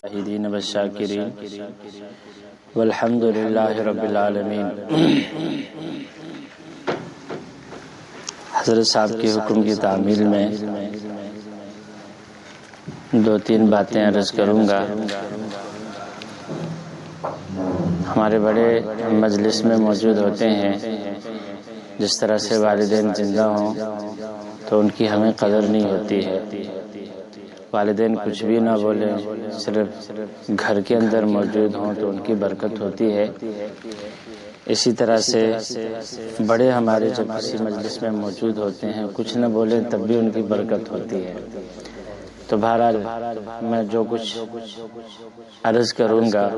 الشاهدين والشاكرين والحمد لله رب العالمین۔ حضرت صاحب کے حکم کی تعمیل میں دو تین باتیں عرض کروں گا۔ ہمارے بڑے مجلس میں موجود ہوتے ہیں، جس طرح سے والدین زندہ ہوں تو ان کی ہمیں قدر نہیں ہوتی ہے۔ والدین کچھ بھی نہ بولیں، صرف گھر کے اندر موجود ہوں تو ان کی برکت ہوتی ہے۔ اسی طرح سے بڑے ہمارے جب کسی مجلس میں موجود ہوتے ہیں، کچھ نہ بولیں تب بھی ان کی برکت ہوتی ہے۔ تو بہرحال میں جو کچھ عرض کروں گا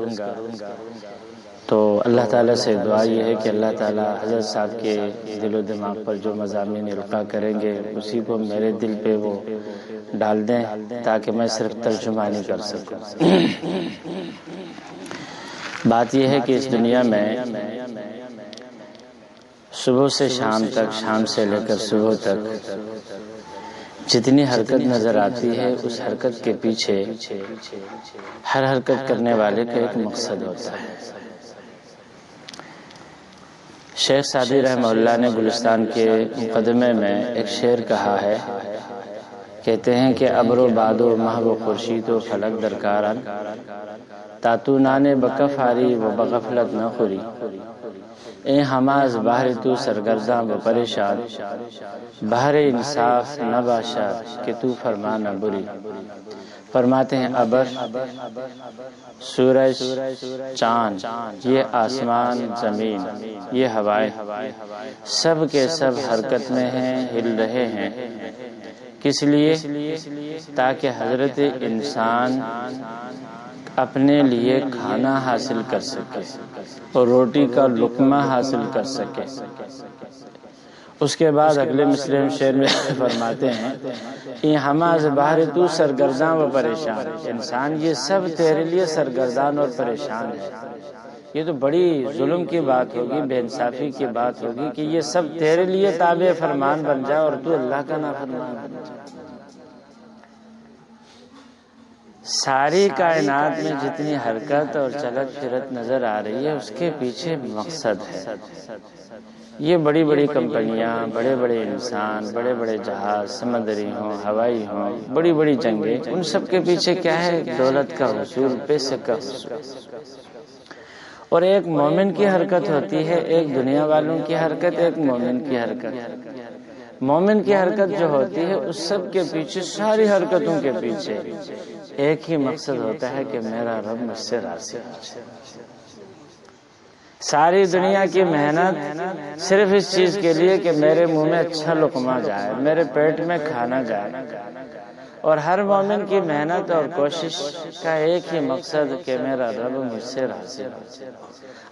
تو اللہ تعالیٰ سے دعا یہ ہے کہ اللہ تعالیٰ حضرت صاحب کے دل و دماغ پر جو مضامین القاء کریں گے اسی کو میرے دل پہ وہ ڈال دیں تاکہ میں صرف ترجمانی کر سکوں۔ بات یہ ہے کہ اس دنیا میں صبح سے شام تک، شام سے لے کر صبح تک جتنی حرکت نظر آتی ہے، اس حرکت کے پیچھے ہر حرکت کرنے والے کا ایک مقصد ہوتا ہے۔ شیخ سعدی رحمہ اللہ نے گلستان کے مقدمے میں ایک شعر کہا ہے، کہتے ہیں کہ ابر و باد و مہ و خورشید و فلک درکاران تاتو نانے بکف آری و بغفلت نہ خوری اے ہماز بہر تو سرگرداں و پریشان بہر انصاف نہ باشا کہ تو فرما نہ بری۔ فرماتے ہیں ابر، سورج، چاند، یہ آسمان، زمین، یہ ہوائیں، سب کے سب حرکت میں ہیں، ہل رہے ہیں۔ کس لیے؟ تاکہ حضرت انسان اپنے لیے کھانا حاصل کر سکے اور روٹی کا لقمہ حاصل کر سکے۔ اس کے بعد اگلے مسلم شعر میں فرماتے ہیں یہ ہماز بہر تو سرگرداں و پریشان، انسان یہ سب تیرے لیے سرگردان اور پریشان ہے۔ یہ تو بڑی ظلم کی بات ہوگی، بے انصافی کی بات ہوگی کہ یہ سب تیرے لیے تابع فرمان بن جائے اور تو اللہ کا نافرمان بن جائے۔ ساری کائنات میں جتنی حرکت اور چلت پھرت نظر آ رہی ہے اس کے پیچھے مقصد ہے۔ یہ بڑی بڑی کمپنیاں، بڑے بڑے انسان، بڑے بڑے جہاز، سمندری ہوں، ہوائی ہوں، بڑی بڑی جنگیں، ان سب کے پیچھے کیا ہے؟ دولت کا حصول، پیسے کا حصول۔ اور ایک مومن کی حرکت ہوتی ہے، ایک دنیا والوں کی حرکت، ایک مومن کی حرکت۔ مومن کی حرکت جو ہوتی ہے اس سب کے پیچھے، ساری حرکتوں کے پیچھے ایک ہی مقصد ہوتا ہے کہ میرا رب مجھ سے راضی ہو جائے۔ ساری دنیا کی محنت صرف اس چیز کے لیے کہ میرے منہ میں اچھا لقمہ جائے، میرے پیٹ میں کھانا جائے۔ اور ہر مومن کی محنت اور کوشش کا ایک ہی مقصد کہ میرا رب مجھ سے راضی ہو جائے۔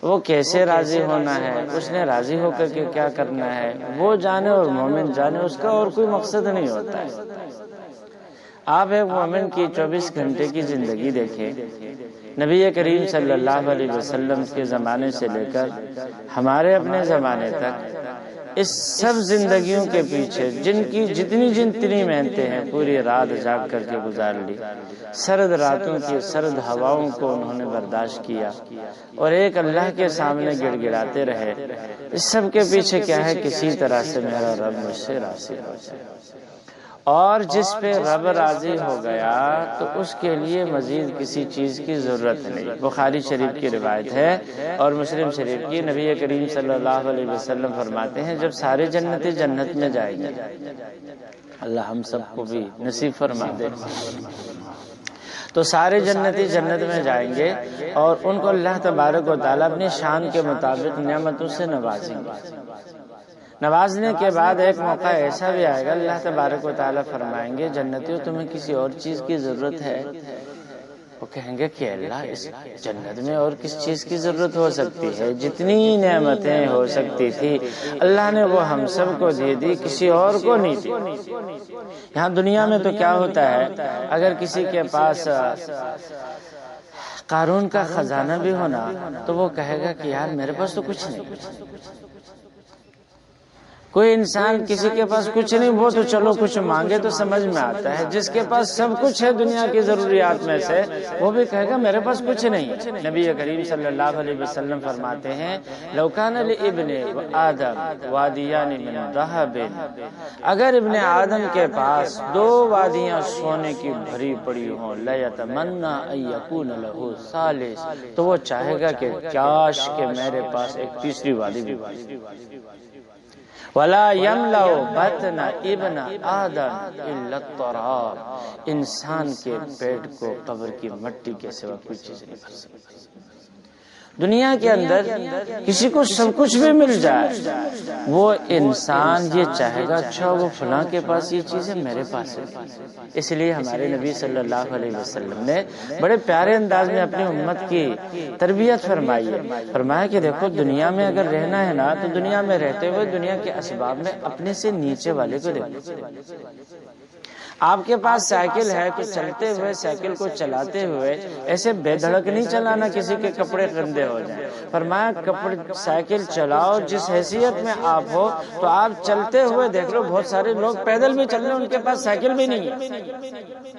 وہ کیسے راضی ہونا ہے، اس نے راضی ہو کر کے کیا کرنا ہے، وہ جانے اور مومن جانے، اس کا اور کوئی مقصد نہیں ہوتا ہے۔ آپ ایک مومن کی 24 گھنٹے کی زندگی دیکھیں، نبی کریم صلی اللہ علیہ وسلم کے زمانے سے لے کر ہمارے اپنے زمانے تک، اس سب زندگیوں کے پیچھے جن کی جتنی محنتیں ہیں، پوری رات جاگ کر کے گزار لی، سرد راتوں کی سرد ہواؤں کو انہوں نے برداشت کیا اور ایک اللہ کے سامنے گڑ گڑاتے رہے۔ اس سب کے پیچھے کیا ہے؟ کسی طرح سے میرا رب مجھ سے راضی ہو جائے۔ اور جس پہ رب راضی ہو گیا تو اس کے لیے مزید کسی چیز کی ضرورت نہیں۔ بخاری شریف کی روایت ہے اور مسلم شریف کی، نبی کریم صلی اللہ علیہ وسلم فرماتے ہیں جب سارے جنتی جنت میں جائیں گے، اللہ ہم سب کو بھی نصیب فرما دے، تو سارے جنتی جنت میں جائیں گے اور ان کو اللہ تبارک و تعالیٰ اپنی شان کے مطابق نعمتوں سے نوازیں گے۔ نوازنے کے بعد ایک موقع ایسا بھی آئے گا، اللہ تبارک و تعالیٰ فرمائیں گے جنتیوں تمہیں کسی اور چیز کی ضرورت ہے؟ وہ کہیں گے کہ اللہ اس جنت میں اور کس چیز کی ضرورت ہو سکتی ہے، جتنی نعمتیں ہو سکتی تھی اللہ نے وہ ہم سب کو دے دی، کسی اور کو نہیں دی۔ یہاں دنیا میں تو کیا ہوتا ہے، اگر کسی کے پاس قارون کا خزانہ بھی ہونا تو وہ کہے گا کہ یار میرے پاس تو کچھ نہیں۔ کوئی انسان کسی کے پاس کچھ نہیں، وہ تو چلو کچھ مانگے تو سمجھ میں آتا ہے، جس کے پاس سب کچھ ہے دنیا کی ضروریات میں سے، وہ بھی کہے گا میرے پاس کچھ نہیں۔ نبی کریم صلی اللہ علیہ وسلم فرماتے ہیں لو کان لابن آدم وادیان من ذهب، اگر ابن آدم کے پاس 2 وادیاں سونے کی بھری پڑی ہوں، لیتمنى ان یکون له ثالث، تو وہ چاہے گا کہ کاش کہ میرے پاس ایک تیسری وادی بھی ہو۔ وَلَا يَمْلَأُ بَطْنَ ابن آدم إِلَّا التُّرَابُ، انسان کے پیٹ کو قبر کی مٹی کے سوا کوئی چیز نہیں بھر سکتی۔ دنیا کے اندر کسی کو سب کچھ بھی مل جائے، وہ انسان یہ چاہے گا اچھا وہ فلاں کے پاس یہ چیز ہے میرے پاس ہے۔ اس لیے ہمارے نبی صلی اللہ علیہ وسلم نے بڑے پیارے انداز میں اپنی امت کی تربیت فرمائی ہے۔ فرمایا کہ دیکھو دنیا میں اگر رہنا ہے نا، تو دنیا میں رہتے ہوئے دنیا کے اسباب میں اپنے سے نیچے والے کو دیکھو۔ آپ کے پاس سائیکل ہے تو چلتے ہوئے سائیکل کو چلاتے ہوئے ایسے بے دھڑک نہیں چلانا کسی کے کپڑے گندے ہو جائیں۔ فرمایا سائیکل چلاؤ جس حیثیت میں آپ ہو، تو آپ چلتے ہوئے دیکھ لو بہت سارے لوگ پیدل بھی چل رہے ہیں، ان کے پاس سائیکل بھی نہیں ہے۔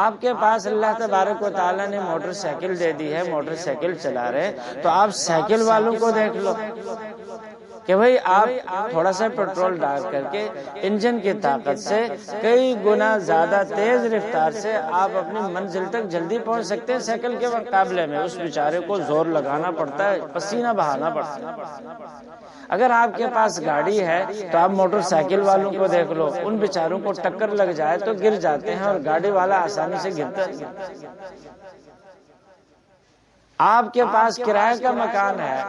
آپ کے پاس اللہ تبارک و تعالیٰ نے موٹر سائیکل دے دی ہے، موٹر سائیکل چلا رہے، تو آپ سائیکل والوں کو دیکھ لو کہ بھئی آپ تھوڑا سا پیٹرول ڈال کر کے انجن کی طاقت سے کئی گنا زیادہ تیز رفتار سے آپ اپنی منزل تک جلدی پہنچ سکتے ہیں۔ سائیکل کے مقابلے میں اس بیچارے کو زور لگانا پڑتا ہے، پسینہ بہانا پڑتا ہے۔ اگر آپ کے پاس گاڑی ہے تو آپ موٹر سائیکل والوں کو دیکھ لو، ان بیچاروں کو ٹکر لگ جائے تو گر جاتے ہیں، اور گاڑی والا آسانی سے گرتا ہے۔ آپ کے پاس کرائے کا مکان ہے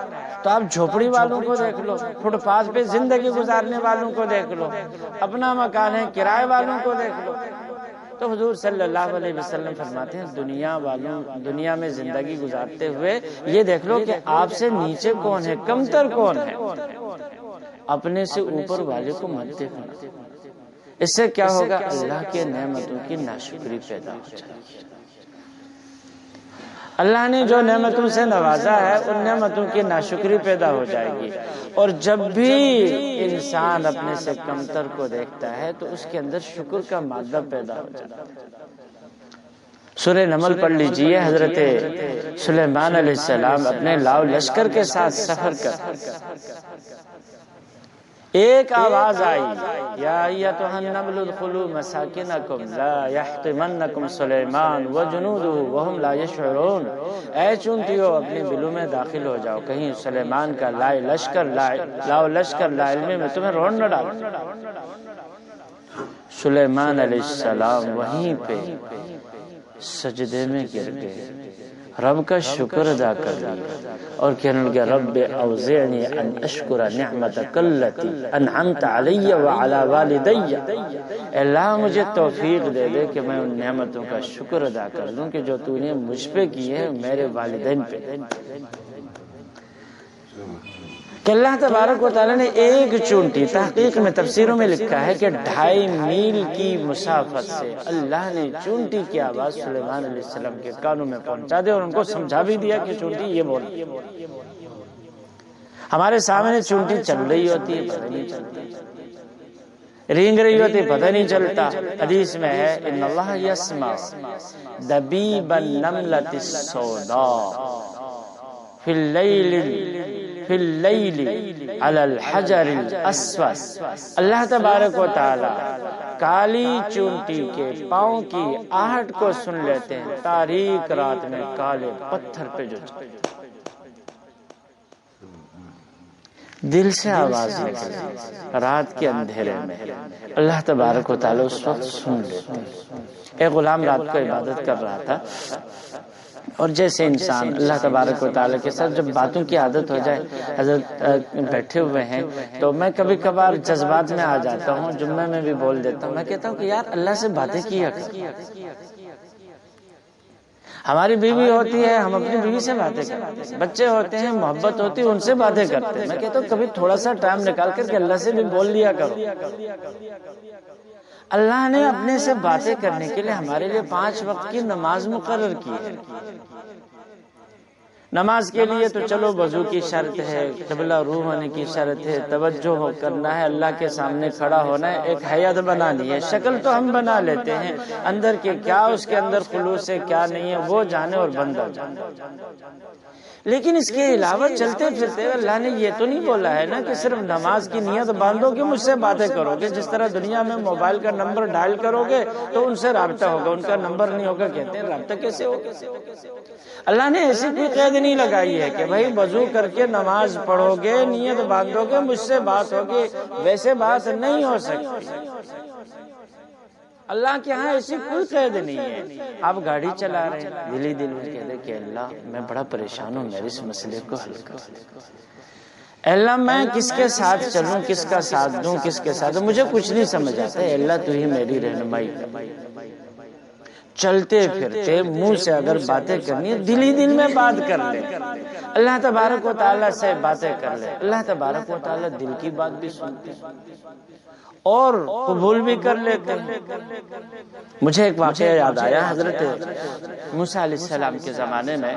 تو آپ جھوپڑی والوں کو دیکھ لو، فٹ پاتھ پہ زندگی گزارنے والوں کو دیکھ لو، اپنا مکان ہے کرائے والوں کو دیکھ لو۔ تو حضور صلی اللہ علیہ وسلم فرماتے ہیں دنیا میں زندگی گزارتے ہوئے یہ دیکھ لو کہ آپ سے نیچے کون ہے، کمتر کون ہے، اپنے سے اوپر والے کو مت دیکھنا۔ اس سے کیا ہوگا؟ اللہ کے نعمتوں کی ناشکری پیدا ہو جائے گی۔ اللہ نے جو نعمتوں سے نوازا ہے ان نعمتوں کی ناشکری پیدا ہو جائے گی، اور جب بھی انسان اپنے سے کمتر کو دیکھتا ہے تو اس کے اندر شکر کا مادہ پیدا ہو جاتا ہے۔ سورہ نمل پڑھ لیجئے، حضرت سلیمان علیہ السلام اپنے لاؤ لشکر کے ساتھ سفر کر ایک آواز آئی، یا ایھا النمل ادخلوا مساکنکم لا یحطمنکم سلیمان وجنودہ وہم لا یشعرون، اے چونٹیوں اپنے بلوں میں داخل ہو جاؤ، کہیں سلیمان کا لاؤ لشکر لا علمی میں تمہیں روڑ نہ ڈال۔ سلیمان علیہ السلام وہیں پہ سجدے میں گر گئے، رب کا شکر ادا کر لیا اور کہنے لگے رب اوزعنی ان اشکر نعمتک التی انعمت علی وعلی والدی، اللہ مجھے توفیق دے دے کہ میں ان نعمتوں کا شکر ادا کر دوں کہ جو تو نے مجھ پہ کی ہے میرے والدین پہ۔ کہ اللہ تبارک و تعالیٰ نے ایک چونٹی، تحقیق میں تفسیروں میں لکھا ہے کہ 2.5 میل کی مسافت سے اللہ نے چونٹی کی آواز سلیمان علیہ السلام کے کانوں میں پہنچا دی اور ان کو سمجھا بھی دیا کہ چونٹی یہ بول۔ ہمارے سامنے چونٹی چل رہی ہوتی ہے پتہ نہیں چلتا، رینگ رہی ہوتی ہے پتہ نہیں چلتا۔ حدیث میں ہے ان اللہ یسمع دبیب النملۃ السوداء فی اللیل علی الحجر الاسود، اللہ تبارک و تعالی کالی چونٹی کے پاؤں کی آہٹ کو سن لیتے ہیں تاریک رات میں کالے پتھر پہ جو دل سے آواز نکلے رات کے اندھیرے میں، اللہ تبارک و تعالی اس وقت سن لیتے ہیں۔ ایک غلام رات کو عبادت کر رہا تھا، اور جیسے انسان اللہ تبارک و تعالیٰ کے ساتھ جب باتوں کی عادت ہو جائے، حضرت بیٹھے ہوئے ہیں تو میں کبھی کبھار جذبات میں آ جاتا ہوں، جمعہ میں بھی بول دیتا ہوں، میں کہتا ہوں کہ یار اللہ سے باتیں کیا کر۔ ہماری بیوی ہوتی ہے ہم اپنی بیوی سے باتیں کرتے ہیں، بچے ہوتے ہیں محبت ہوتی ہے ان سے باتیں کرتے ہیں، میں کہتا ہوں کبھی تھوڑا سا ٹائم نکال کر کے اللہ سے بھی بول لیا کرو۔ اللہ نے اپنے سے باتیں کرنے کے لیے ہمارے لیے 5 وقت کی نماز مقرر کی ہے۔ نماز کے لیے تو چلو وضو کی شرط ہے، قبلہ روح ہونے کی شرط ہے، توجہ کرنا ہے، اللہ کے سامنے کھڑا ہونا ہے، ایک حیت بنانی ہے۔ شکل تو ہم بنا لیتے ہیں، اندر کے کیا اس کے اندر خلوص ہے کیا نہیں ہے وہ جانے اور بندہ جانے۔ لیکن اس کے علاوہ چلتے پھرتے اللہ نے یہ تو نہیں بولا ہے نا کہ صرف نماز کی نیت باندھو کہ مجھ سے باتیں کرو گے۔ جس طرح دنیا میں موبائل کا نمبر ڈائل کرو گے تو ان سے رابطہ ہوگا، ان کا نمبر نہیں ہوگا، کہتے ہیں رابطہ کیسے ہوگا؟ اللہ نے ایسی کوئی قید نہیں لگائی ہے کہ بھائی وضو کر کے نماز پڑھو گے، نیت باندھو گے، مجھ سے بات ہوگی، ویسے بات نہیں ہو سکتی۔ اللہ کے ہاں ایسی کوئی قید نہیں ہے۔ آپ گاڑی چلا رہے ہیں، دل ہی دل میں کہہ دے کہ اللہ میں بڑا پریشان ہوں، میرے اس مسئلے کو حل کر دے۔ اللہ میں کس کے ساتھ چلوں، کس کا ساتھ دوں، کس کے ساتھ دوں، مجھے کچھ نہیں سمجھ آتا ہے، اللہ تو ہی میری رہنمائی کر۔ چلتے پھرتے منہ سے اگر باتیں کرنی ہے دل ہی دل میں بات کر لے، اللہ تبارک و تعالیٰ سے باتیں کر لے، اللہ تبارک و تعالیٰ دل کی بات بھی سنتے اور قبول بھی کر لیتے ہیں۔ مجھے ایک واقعہ یاد آیا، حضرت موسیٰ علیہ السلام کے زمانے میں